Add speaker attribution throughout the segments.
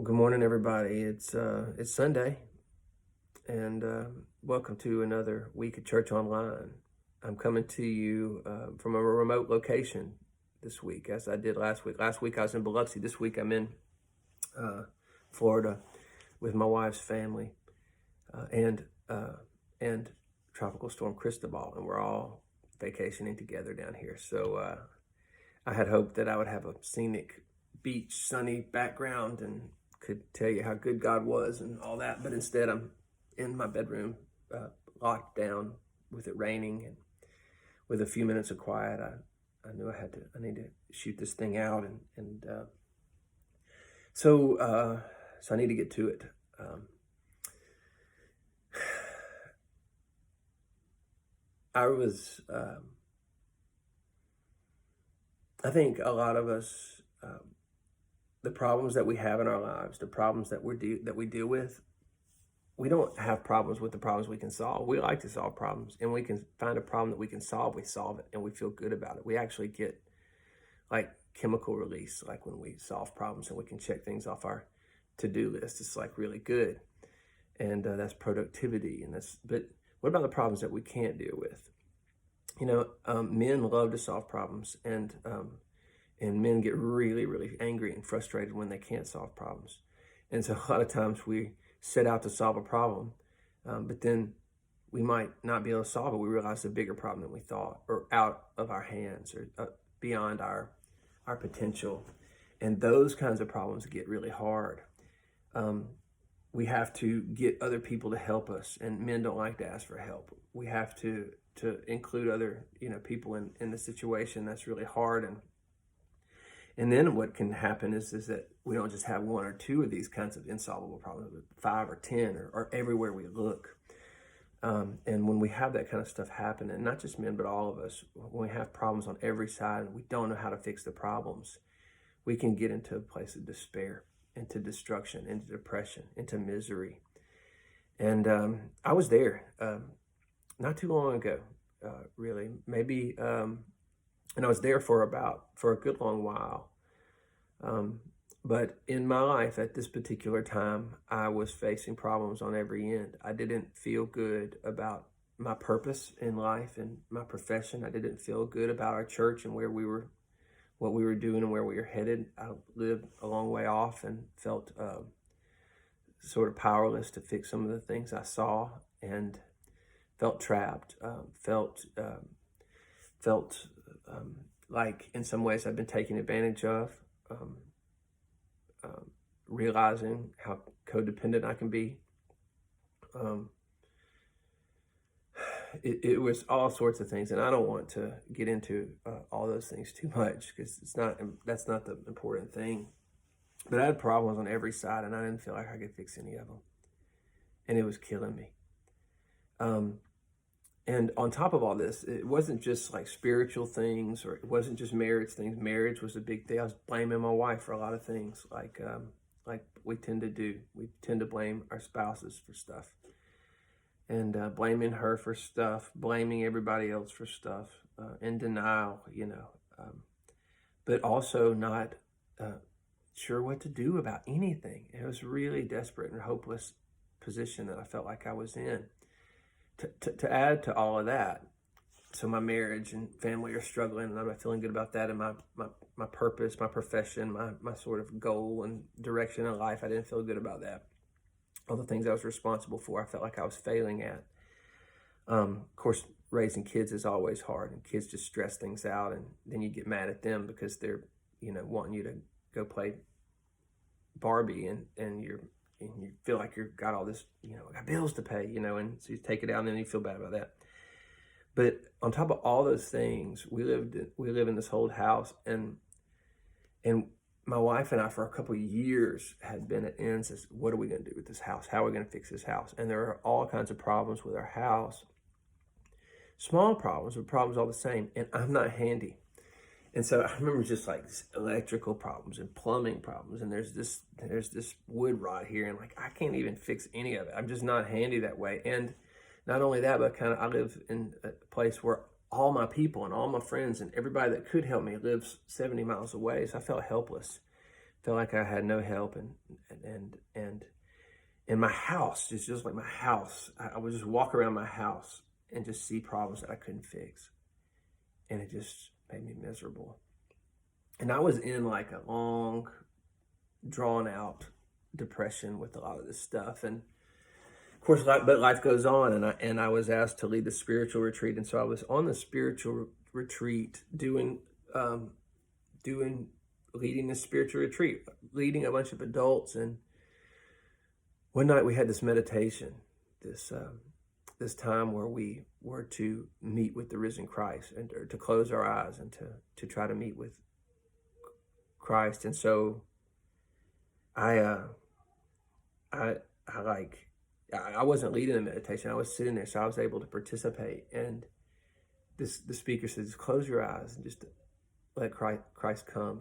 Speaker 1: Well, good morning, everybody. It's Sunday, and welcome to another week of Church Online. I'm coming to you from a remote location this week, as I did last week. Last week I was in Biloxi. This week I'm in Florida with my wife's family and Tropical Storm Cristobal, and we're all vacationing together down here. So I had hoped that I would have a scenic beach, sunny background and could tell you how good God was and all that. But instead, I'm in my bedroom, locked down with it raining and with a few minutes of quiet. I knew I need to shoot this thing out. So I need to get to it. I think a lot of us, the problems that we have in our lives, the problems that we deal with, we don't have problems with the problems we can solve. We like to solve problems, and we can find a problem that we can solve. We solve it, and we feel good about it. We actually get like chemical release, like when we solve problems and we can check things off our to-do list. It's like really good, and that's productivity. But what about the problems that we can't deal with? Men love to solve problems, and men get really, really angry and frustrated when they can't solve problems. And so a lot of times we set out to solve a problem, but then we might not be able to solve it. We realize a bigger problem than we thought, or out of our hands, or beyond our potential. And those kinds of problems get really hard. We have to get other people to help us, and men don't like to ask for help. We have to include other people in the situation. That's really hard. And then what can happen is that we don't just have one or two of these kinds of insolvable problems, but 5 or 10 or everywhere we look. And when we have that kind of stuff happen, and not just men, but all of us, when we have problems on every side and we don't know how to fix the problems, we can get into a place of despair, into destruction, into depression, into misery. And I was there not too long ago, really, maybe. And I was there for a good long while. But in my life at this particular time, I was facing problems on every end. I didn't feel good about my purpose in life and my profession. I didn't feel good about our church and what we were doing and where we were headed. I lived a long way off and felt sort of powerless to fix some of the things I saw, and felt trapped, felt like in some ways I've been taken advantage of, realizing how codependent I can be. It was all sorts of things, and I don't want to get into all those things too much, because that's not the important thing. But I had problems on every side, and I didn't feel like I could fix any of them, and it was killing me. And on top of all this, it wasn't just like spiritual things, or it wasn't just marriage things. Marriage was a big thing. I was blaming my wife for a lot of things, like we tend to do. We tend to blame our spouses for stuff, and blaming her for stuff, blaming everybody else for stuff, in denial, but also not sure what to do about anything. It was really desperate and hopeless position that I felt like I was in. To add to all of that, so my marriage and family are struggling, and I'm not feeling good about that, and my purpose, my profession, my sort of goal and direction in life, I didn't feel good about that. All the things I was responsible for, I felt like I was failing at. Of course, raising kids is always hard, and kids just stress things out, and then you get mad at them because they're wanting you to go play Barbie, and you feel like you've got all this, got bills to pay, and so you take it out, and then you feel bad about that. But on top of all those things, we live in this old house, and my wife and I, for a couple of years, had been at ends as, what are we going to do with this house? How are we going to fix this house? And there are all kinds of problems with our house, small problems, but problems all the same. And I'm not handy. And so I remember just like electrical problems and plumbing problems, and there's this wood rot here, and like I can't even fix any of it. I'm just not handy that way. And not only that, but I live in a place where all my people and all my friends and everybody that could help me lives 70 miles away. So I felt helpless Felt like I had no help, and in my house, it's just like my house. I would just walk around my house and just see problems that I couldn't fix, and it just made me miserable. And I was in like a long, drawn out depression with a lot of this stuff, and of course, but life goes on, and I was asked to lead the spiritual retreat, and so I was on the spiritual retreat leading the spiritual retreat, leading a bunch of adults. And one night we had this meditation, this time where we were to meet with the risen Christ, and to close our eyes and to try to meet with Christ. And so I wasn't leading the meditation. I was sitting there, so I was able to participate. And the speaker says, close your eyes and just let Christ come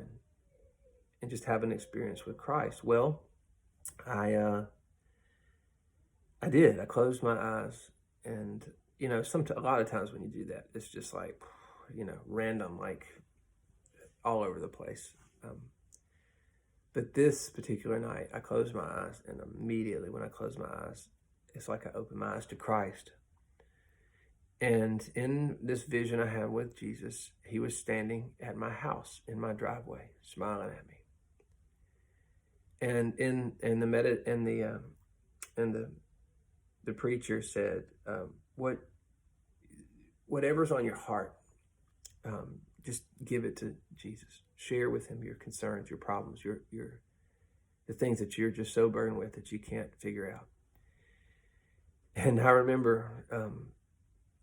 Speaker 1: and just have an experience with Christ. Well, I did. I closed my eyes, and a lot of times when you do that, it's just like, random, like all over the place. But this particular night, I closed my eyes, and immediately when I closed my eyes, it's like I opened my eyes to Christ. And in this vision I had with Jesus, he was standing at my house in my driveway, smiling at me. And the preacher said, whatever's on your heart, just give it to Jesus. Share with him your concerns, your problems, the things that you're just so burdened with that you can't figure out. And I remember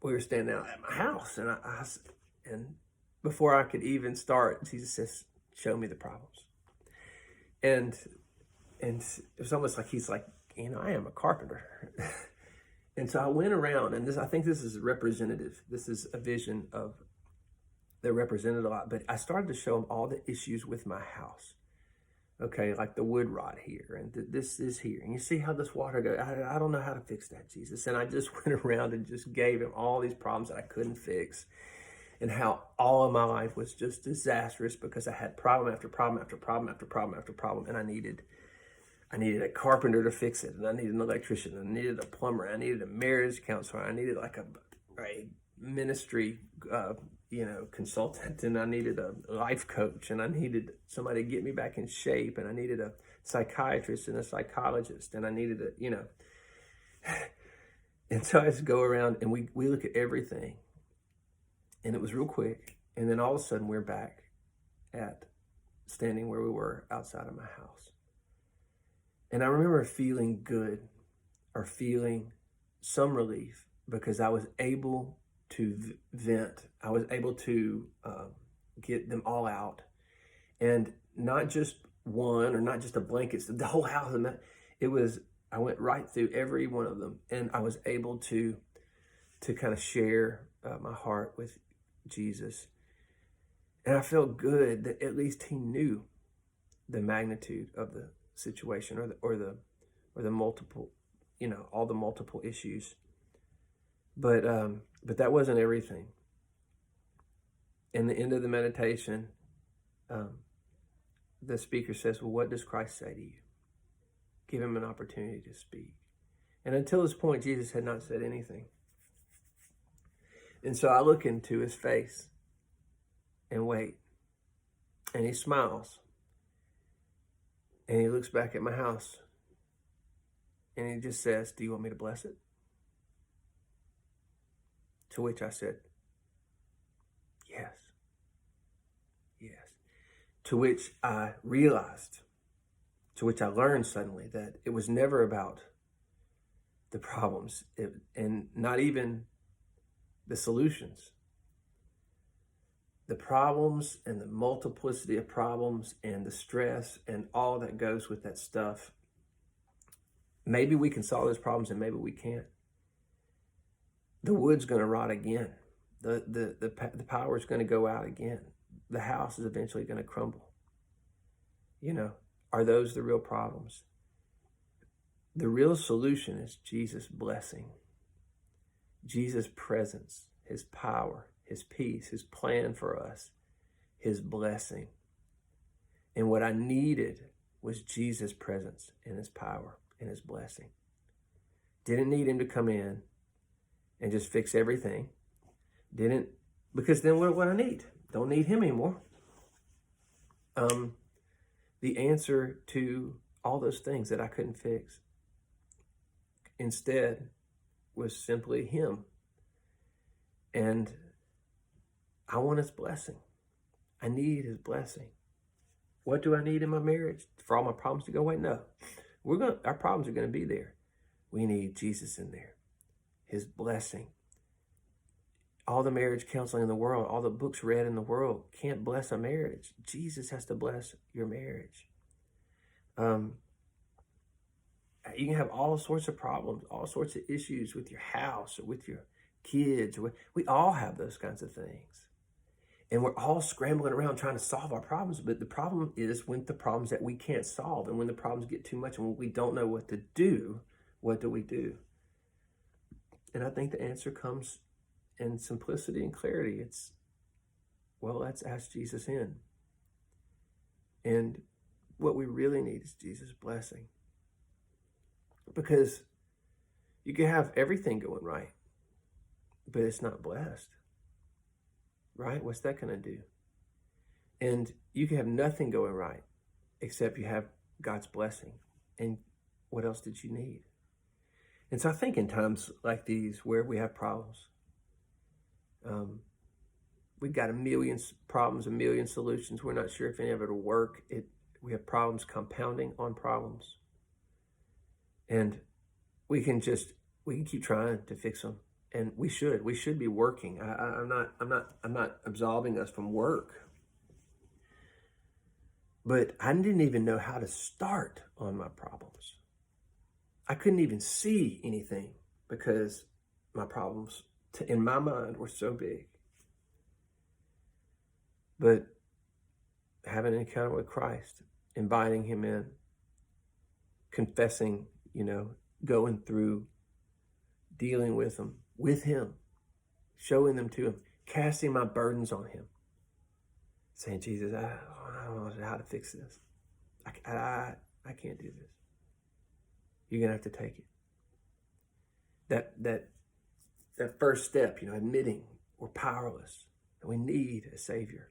Speaker 1: we were standing out at my house, and before I could even start, Jesus says, "Show me the problems." And it was almost like he's like, I am a carpenter. And so I went around, and I think this is representative. This is a vision of that represented a lot. But I started to show him all the issues with my house. Okay, like the wood rot here, and this is here. And you see how this water goes. I don't know how to fix that, Jesus. And I just went around and just gave him all these problems that I couldn't fix, and how all of my life was just disastrous because I had problem after problem after problem after problem after problem, and I needed a carpenter to fix it, and I needed an electrician, and I needed a plumber, I needed a marriage counselor, I needed like a ministry consultant, and I needed a life coach, and I needed somebody to get me back in shape, and I needed a psychiatrist and a psychologist, and I needed and so I just go around and we look at everything, and it was real quick, and then all of a sudden we're back at standing where we were outside of my house. And I remember feeling good, or feeling some relief, because I was able to vent. I was able to get them all out, and not just one, or not just a blanket, the whole house. I went right through every one of them, and I was able to kind of share my heart with Jesus. And I felt good that at least he knew the magnitude of the situation, or the multiple, all the multiple issues. But that wasn't everything. In the end of the meditation, the speaker says, well, what does Christ say to you? Give him an opportunity to speak. And until this point, Jesus had not said anything. And so I look into his face and wait. And he smiles. And he looks back at my house. And he just says, do you want me to bless it? To which I said, yes. Yes. To which I realized, to which I learned suddenly, that it was never about the problems, and not even the solutions. The problems and the multiplicity of problems and the stress and all that goes with that stuff. Maybe we can solve those problems, and maybe we can't. The wood's going to rot again. The power's going to go out again. The house is eventually going to crumble. Are those the real problems? The real solution is Jesus' blessing, Jesus' presence, his power, his peace, his plan for us, his blessing. And what I needed was Jesus' presence and his power and his blessing. Didn't need him to come in and just fix everything. Because then what I need? Don't need him anymore. The answer to all those things that I couldn't fix instead was simply him. And I want his blessing. I need his blessing. What do I need in my marriage? For all my problems to go away? No. Our problems are going to be there. We need Jesus in there. His blessing. All the marriage counseling in the world, all the books read in the world can't bless a marriage. Jesus has to bless your marriage. You can have all sorts of problems, all sorts of issues with your house or with your kids. We all have those kinds of things. And we're all scrambling around trying to solve our problems. But the problem is when the problems that we can't solve and when the problems get too much and when we don't know what to do, what do we do? And I think the answer comes in simplicity and clarity. Let's ask Jesus in. And what we really need is Jesus' blessing. Because you can have everything going right, but it's not blessed. Right? What's that going to do? And you can have nothing going right except you have God's blessing. And what else did you need? And so I think in times like these where we have problems, we've got a million problems, a million solutions. We're not sure if any of it will work. We have problems compounding on problems. And we can keep trying to fix them. And we should be working. I'm not absolving us from work. But I didn't even know how to start on my problems. I couldn't even see anything because my problems in my mind were so big. But having an encounter with Christ, inviting him in, confessing, going through, dealing with him, showing them to him, casting my burdens on him, saying, Jesus, I don't know how to fix this. I can't do this. You're going to have to take it. That first step, admitting we're powerless and we need a Savior,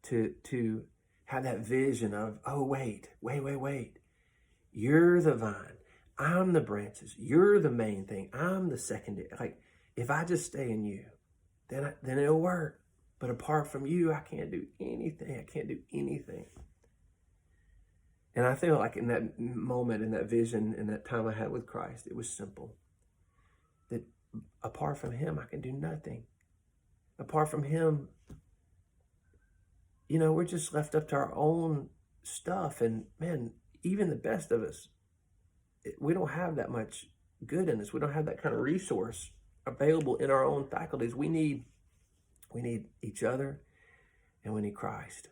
Speaker 1: to have that vision of, oh, wait. You're the vine. I'm the branches. You're the main thing. I'm the secondary. Like, if I just stay in you, then it'll work. But apart from you, I can't do anything. And I feel like in that moment, in that vision, in that time I had with Christ, it was simple. That apart from him, I can do nothing. Apart from him, we're just left up to our own stuff. And man, even the best of us, we don't have that much good in us. We don't have that kind of resource available in our own faculties. We need each other, and we need Christ.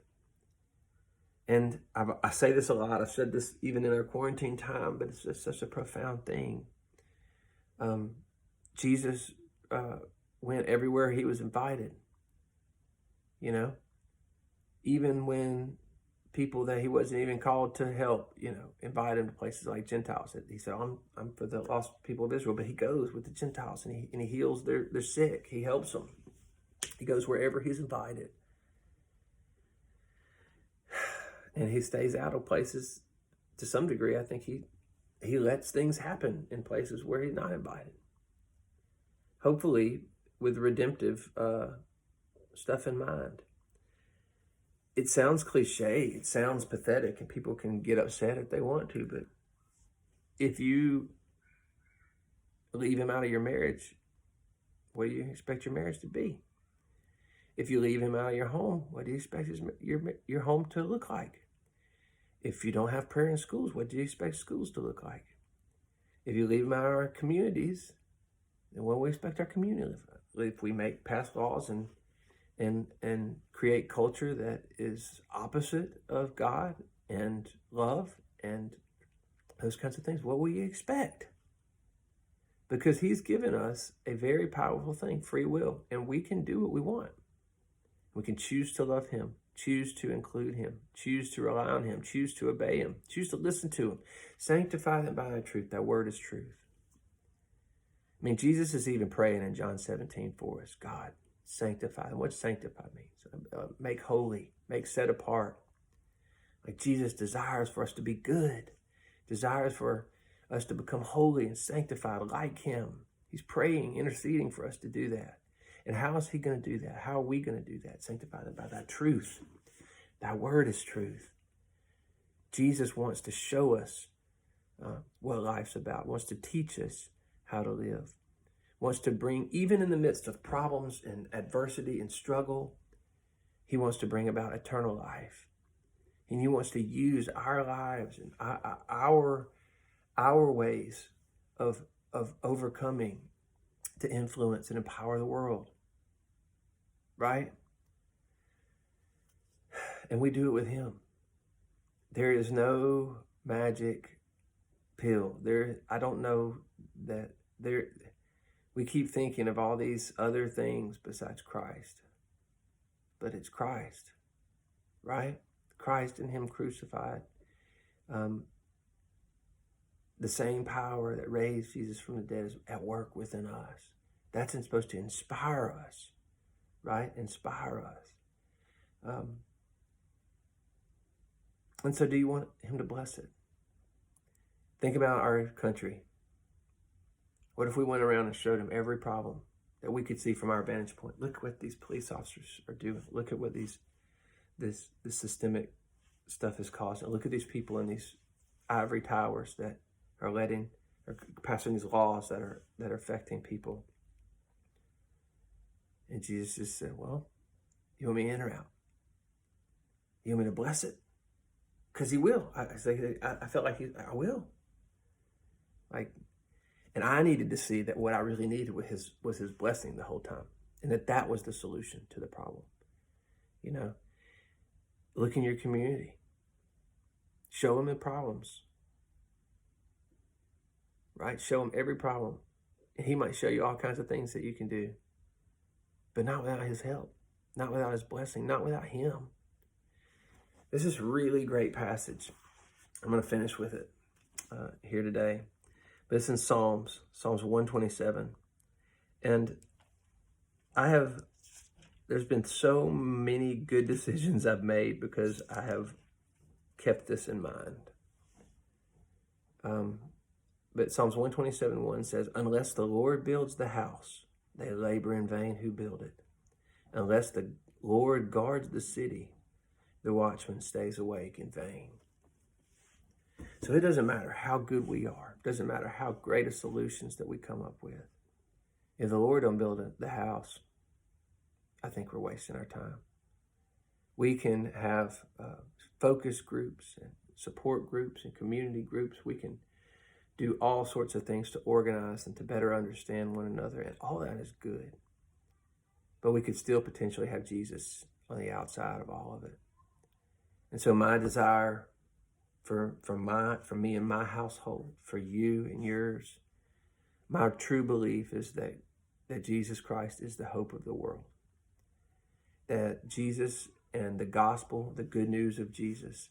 Speaker 1: And I say this a lot. I've said this even in our quarantine time, but it's just such a profound thing. Jesus went everywhere he was invited. Even when people that he wasn't even called to help, invite him to places like Gentiles. He said, I'm for the lost people of Israel, but he goes with the Gentiles and he heals their sick. He helps them. He goes wherever he's invited. And he stays out of places to some degree. I think he lets things happen in places where he's not invited. Hopefully with redemptive stuff in mind. It sounds cliche, it sounds pathetic, and people can get upset if they want to, but if you leave him out of your marriage, what do you expect your marriage to be? If you leave him out of your home, what do you expect your home to look like? If you don't have prayer in schools, what do you expect schools to look like? If you leave him out of our communities, then what do we expect our community to look like? If we pass laws and create culture that is opposite of God and love and those kinds of things, what will you expect? Because he's given us a very powerful thing, free will, and we can do what we want. We can choose to love him Choose to include him. Choose to rely on him. Choose to obey him. Choose to listen to him. Sanctify them by thy truth. Thy word is truth. I mean, Jesus is even praying in John 17 for us. God, sanctify them. What does sanctify mean? Make holy, make set apart. Like Jesus desires for us to be good, desires for us to become holy and sanctified like him. He's praying, interceding for us to do that. And how is he going to do that? How are we going to do that? Sanctify them by thy truth. Thy word is truth. Jesus wants to show us what life's about, wants to teach us how to live, wants to bring, even in the midst of problems and adversity and struggle, he wants to bring about eternal life. And he wants to use our lives and our ways of overcoming to influence and empower the world. Right? And we do it with him. There is no magic pill. I don't know that we keep thinking of all these other things besides Christ. But it's Christ. Right? Christ and him crucified. The same power that raised Jesus from the dead is at work within us. That's supposed to inspire us. Right? Inspire us. And so do you want him to bless it? Think about our country. What if we went around and showed him every problem that we could see from our vantage point? Look what these police officers are doing. Look at what this systemic stuff is causing. Look at these people in these ivory towers that are passing these laws that are affecting people. And Jesus just said, well, you want me in or out? You want me to bless it? Because he will. I felt like I will. And I needed to see that what I really needed was his blessing the whole time. And that was the solution to the problem. You know, look in your community. Show them the problems. Right? Show them every problem. And he might show you all kinds of things that you can do. But not without his help. Not without his blessing. Not without him. This is a really great passage. I'm going to finish with it here today. But it's in Psalms 127. And there's been so many good decisions I've made because I have kept this in mind. But Psalms 127:1 says, unless the Lord builds the house, they labor in vain who build it. Unless the Lord guards the city, the watchman stays awake in vain. So it doesn't matter how good we are. It doesn't matter how great of solutions that we come up with. If the Lord don't build the house, I think we're wasting our time. We can have focus groups and support groups and community groups. We can do all sorts of things to organize and to better understand one another. And all that is good. But we could still potentially have Jesus on the outside of all of it. And so my desire for me and my household, for you and yours, my true belief is that Jesus Christ is the hope of the world. That Jesus and the gospel, the good news of Jesus,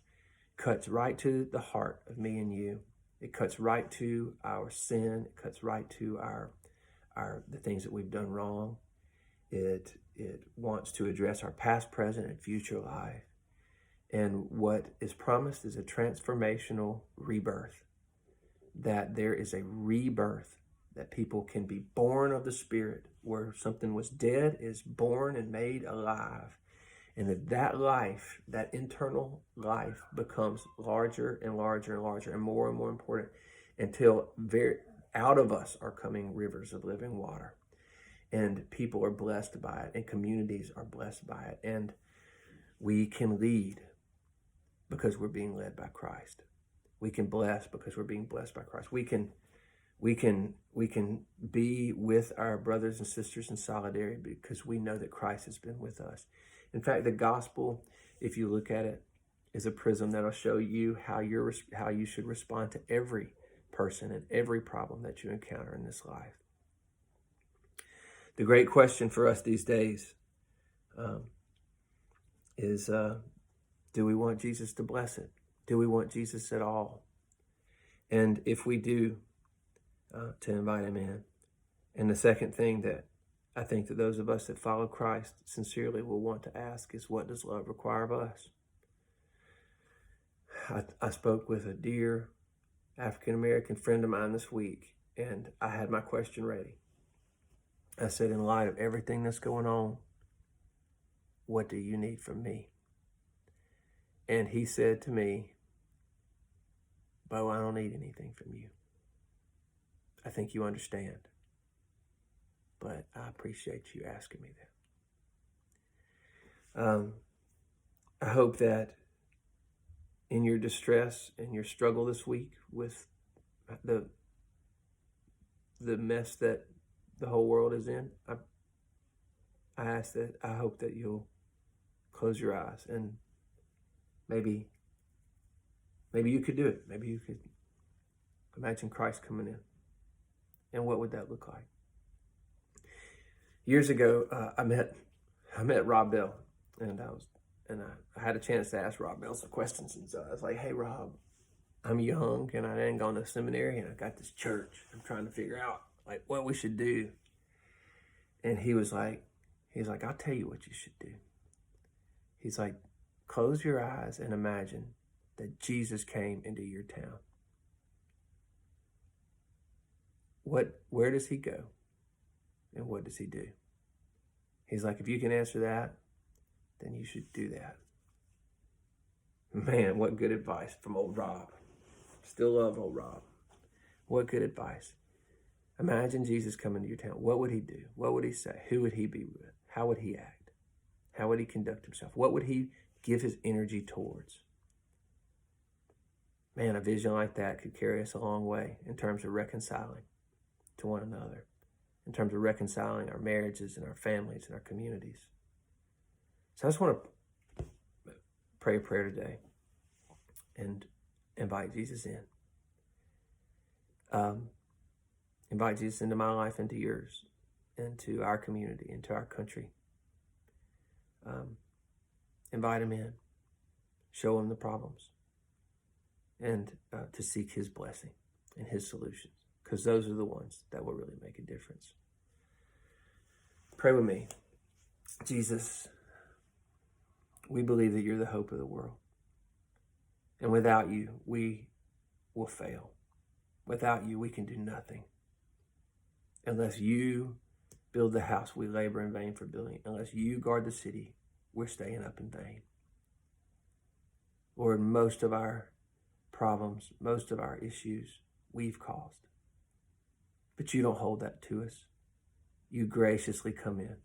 Speaker 1: cuts right to the heart of me and you. It cuts right to our sin. It cuts right to the things that we've done wrong. It wants to address our past, present, and future life. And what is promised is a transformational rebirth. That there is a rebirth, that people can be born of the Spirit, where something was dead is born and made alive. And that life, that internal life, becomes larger and larger and larger and more important until out of us are coming rivers of living water. And people are blessed by it, and communities are blessed by it. And we can lead because we're being led by Christ. We can bless because we're being blessed by Christ. We can be with our brothers and sisters in solidarity because we know that Christ has been with us. In fact, the gospel, if you look at it, is a prism that'll show you how you should respond to every person and every problem that you encounter in this life. The great question for us these days is, do we want Jesus to bless it? Do we want Jesus at all? And if we do, to invite him in. And the second thing that I think that those of us that follow Christ sincerely will want to ask is, what does love require of us? I spoke with a dear African-American friend of mine this week, and I had my question ready. I said, in light of everything that's going on, what do you need from me? And he said to me, Bo, I don't need anything from you. I think you understand, but I appreciate you asking me that. I hope that in your distress and your struggle this week with the mess that the whole world is in, I hope that you'll close your eyes, and maybe you could do it. Maybe you could imagine Christ coming in. And what would that look like? Years ago, I met Rob Bell, and I had a chance to ask Rob Bell some questions. And so I was like, "Hey, Rob, I'm young, and I ain't gone to seminary, and I got this church. I'm trying to figure out like what we should do." And he was like, "I'll tell you what you should do." He's like, "Close your eyes and imagine that Jesus came into your town. Where does he go? And what does he do?" He's like, "If you can answer that, then you should do that." Man, what good advice from old Rob. Still love old Rob. What good advice. Imagine Jesus coming to your town. What would he do? What would he say? Who would he be with? How would he act? How would he conduct himself? What would he give his energy towards? Man, a vision like that could carry us a long way in terms of reconciling to one another, in terms of reconciling our marriages and our families and our communities. So I just want to pray a prayer today and invite Jesus in. Invite Jesus into my life, into yours, into our community, into our country. Invite him in. Show him the problems. And to seek his blessing and his solutions, because those are the ones that will really make a difference. Pray with me. Jesus, we believe that you're the hope of the world. And without you, we will fail. Without you, we can do nothing. Unless you build the house, we labor in vain for building. Unless you guard the city, we're staying up in vain. Lord, most of our problems, most of our issues, we've caused. But you don't hold that to us. You graciously come in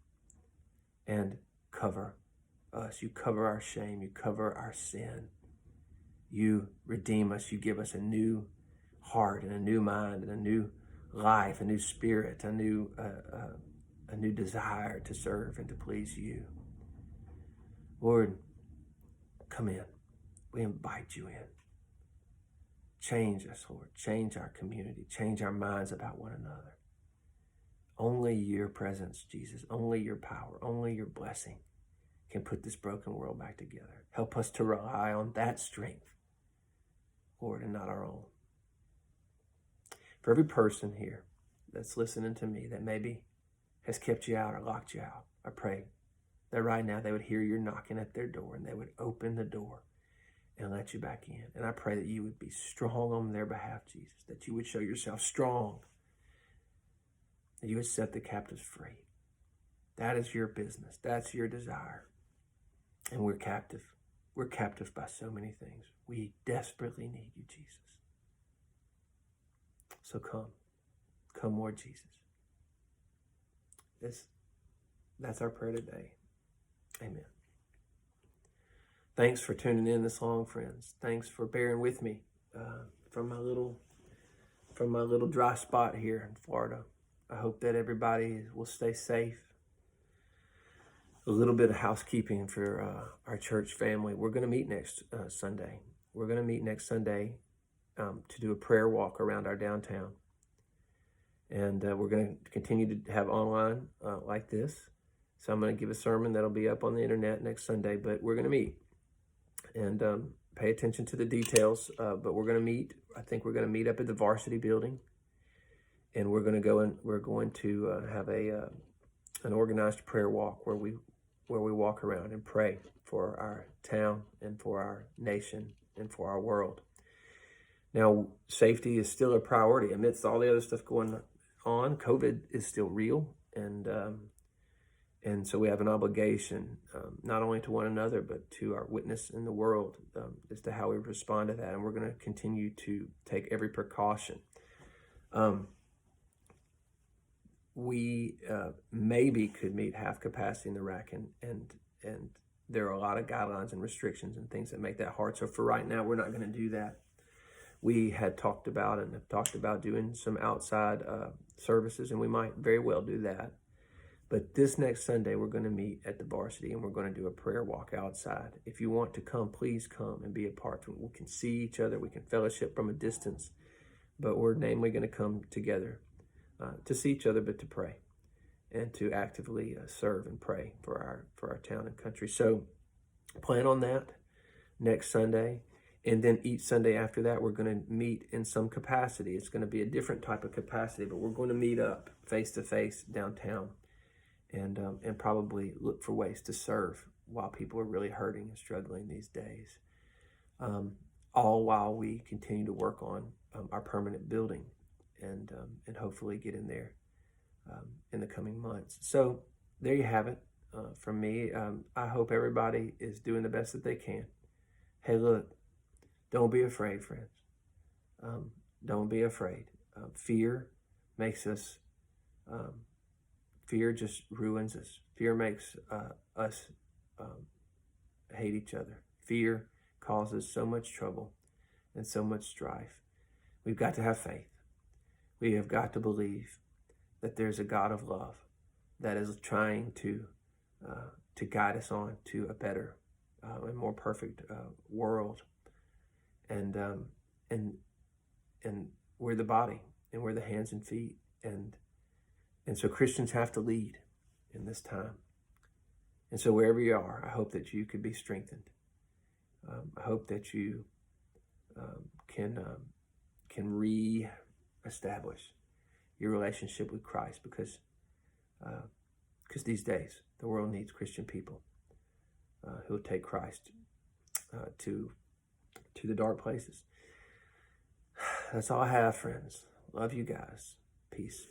Speaker 1: and cover us. You cover our shame. You cover our sin. You redeem us. You give us a new heart and a new mind and a new life, a new spirit, a new desire to serve and to please you. Lord, come in. We invite you in. Change us, Lord. Change our community. Change our minds about one another. Only your presence, Jesus, only your power, only your blessing can put this broken world back together. Help us to rely on that strength, Lord, and not our own. For every person here that's listening to me that maybe has kept you out or locked you out, I pray that right now they would hear you knocking at their door and they would open the door and let you back in. And I pray that you would be strong on their behalf, Jesus, that you would show yourself strong, that you would set the captives free. That is your business. That's your desire. And we're captive. We're captive by so many things. We desperately need you, Jesus. So come. Come, Lord Jesus. That's our prayer today. Amen. Thanks for tuning in this long, friends. Thanks for bearing with me from my little dry spot here in Florida. I hope that everybody will stay safe. A little bit of housekeeping for our church family. We're going to meet next Sunday. We're going to meet next Sunday to do a prayer walk around our downtown. And we're going to continue to have online like this. So I'm going to give a sermon that'll be up on the internet next Sunday, but we're going to meet and pay attention to the details. But we're going to meet. I think we're going to meet up at the Varsity building, and we're going to go and we're going to have an organized prayer walk where we walk around and pray for our town and for our nation and for our world. Now, safety is still a priority amidst all the other stuff going on. COVID is still real, and so we have an obligation, not only to one another, but to our witness in the world, as to how we respond to that. And we're going to continue to take every precaution. We maybe could meet half capacity in the RAC, and there are a lot of guidelines and restrictions and things that make that hard. So for right now, we're not going to do that. We had talked about doing some outside services, and we might very well do that. But this next Sunday, we're going to meet at the Varsity, and we're going to do a prayer walk outside. If you want to come, please come and be a part. We can see each other. We can fellowship from a distance. But we're namely going to come together to see each other, but to pray and to actively serve and pray for our town and country. So plan on that next Sunday. And then each Sunday after that, we're going to meet in some capacity. It's going to be a different type of capacity, but we're going to meet up face-to-face downtown. And probably look for ways to serve while people are really hurting and struggling these days, all while we continue to work on our permanent building and hopefully get in there in the coming months. So there you have it from me. I hope everybody is doing the best that they can. Hey, look, don't be afraid, friends. Don't be afraid. Fear makes us... Fear just ruins us. Fear makes us hate each other. Fear causes so much trouble and so much strife. We've got to have faith. We have got to believe that there's a God of love that is trying to guide us on to a better and more perfect world. And we're the body, and we're the hands and feet, and so Christians have to lead in this time. And so wherever you are, I hope that you could be strengthened. I hope that you can re-establish your relationship with Christ, because these days the world needs Christian people who will take Christ to the dark places. That's all I have, friends. Love you guys. Peace.